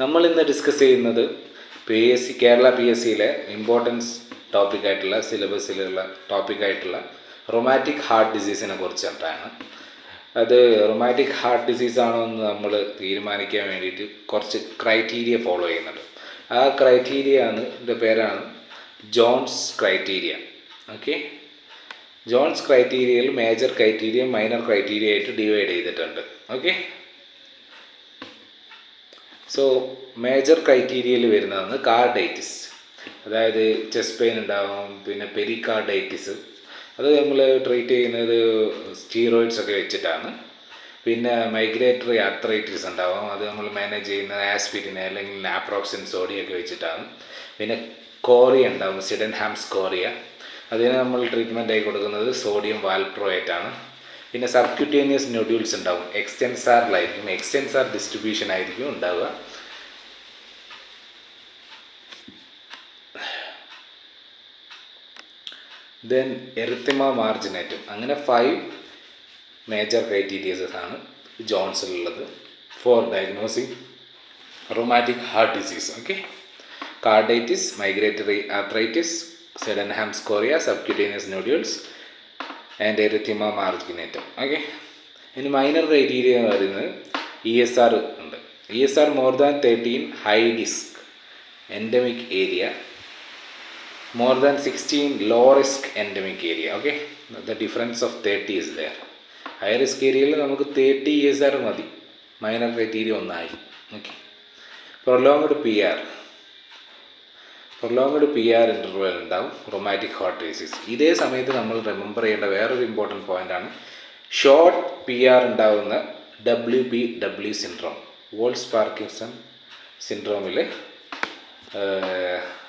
നമ്മൾ ഇന്ന് ഡിസ്കസ് ചെയ്യുന്നത് കേരള PSCയിലെ ഇമ്പോർട്ടൻസ് ടോപ്പിക്കായിട്ടുള്ള സിലബസിലുള്ള ടോപ്പിക്കായിട്ടുള്ള റൊമാറ്റിക് ഹാർട്ട് ഡിസീസിനെ കുറിച്ചിട്ടാണ്. അത് റൊമാറ്റിക് ഹാർട്ട് ഡിസീസ് ആണോ എന്ന് നമ്മൾ തീരുമാനിക്കാൻ വേണ്ടിയിട്ട് കുറച്ച് ക്രൈറ്റീരിയ ഫോളോ ചെയ്യുന്നുണ്ട്. ആ ഇതിൻ്റെ പേരാണ് ജോൺസ് ക്രൈറ്റീരിയ. ഓക്കെ, ജോൺസ് ക്രൈറ്റീരിയയിൽ മേജർ ക്രൈറ്റീരിയ, മൈനർ ക്രൈറ്റീരിയ ആയിട്ട് ഡിവൈഡ് ചെയ്തിട്ടുണ്ട്. ഓക്കെ, സോ മേജർ ക്രൈറ്റീരിയയിൽ വരുന്നതാണ് കാർഡൈറ്റിസ്, അതായത് ചെസ്റ്റ് പെയിൻ ഉണ്ടാകും. പിന്നെ പെരികാർഡൈറ്റിസ്, അത് നമ്മൾ ട്രീറ്റ് ചെയ്യുന്നത് സ്റ്റീറോയിഡ്സ് ഒക്കെ വെച്ചിട്ടാണ്. പിന്നെ മൈഗ്രേറ്ററി ആർത്രൈറ്റിസ് ഉണ്ടാകും, അത് നമ്മൾ മാനേജ് ചെയ്യുന്നത് ആസ്പിരിൻ അല്ലെങ്കിൽ നാപ്രോക്സിൻ സോഡിയൊക്കെ വെച്ചിട്ടാണ്. പിന്നെ കോറിയ ഉണ്ടാകും, സിഡൻഹാംസ് കോറിയ, അതിന് നമ്മൾ ട്രീറ്റ്മെൻ്റ് ആയി കൊടുക്കുന്നത് സോഡിയം വാൽപ്രോയേറ്റ് ആണ്. പിന്നെ സബ്ക്യൂട്ടേനിയസ് നോഡ്യൂൾസ് ഉണ്ടാകും, എക്സ്റ്റെൻസാറിലായിരിക്കും, എക്സ്റ്റെൻസാർ ഡിസ്ട്രിബ്യൂഷൻ ആയിരിക്കും ഉണ്ടാവുക. Then erythema marginatum. അങ്ങനെ 5 മേജർ ക്രൈറ്റീരിയസ് ആണ് ജോൺസിലുള്ളത് for diagnosing rheumatic heart disease. Okay, carditis, migratory arthritis, Sydenham's chorea, subcutaneous nodules and erythema marginatum. Okay, ഇനി മൈനർ ക്രൈറ്റീരിയ എന്ന് പറയുന്നത് ESR ഉണ്ട്. ESR more than 13 high risk endemic area, more than 16 low risk endemic area. Okay, the difference of 30 is there. High risk area നമുക്ക് 30 ESR മതി, minor criteria ഒന്നായി. Okay, prolonged PR interval ഉണ്ടാവും rheumatic heart disease. ഇതേ സമയത്ത് നമ്മൾ remember ചെയ്യേണ്ട വേറൊരു important പോയിൻ്റാണ് ഷോർട്ട് PR ഉണ്ടാകുന്ന WPW സിൻഡ്രോം. വോൾസ് പാർക്കിൻസൺ സിൻഡ്രോമിൽ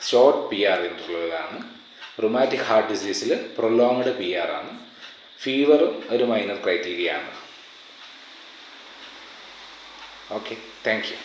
ഷോർട്ട് PR ഇൻ്റർവെലാണ്. റൊമാറ്റിക് ഹാർട്ട് ഡിസീസിൽ പ്രൊലോങ്ഡ് PR ആണ്. ഫീവറും ഒരു മൈനർ ക്രൈറ്റീരിയ ആണ്. Okay, thank U.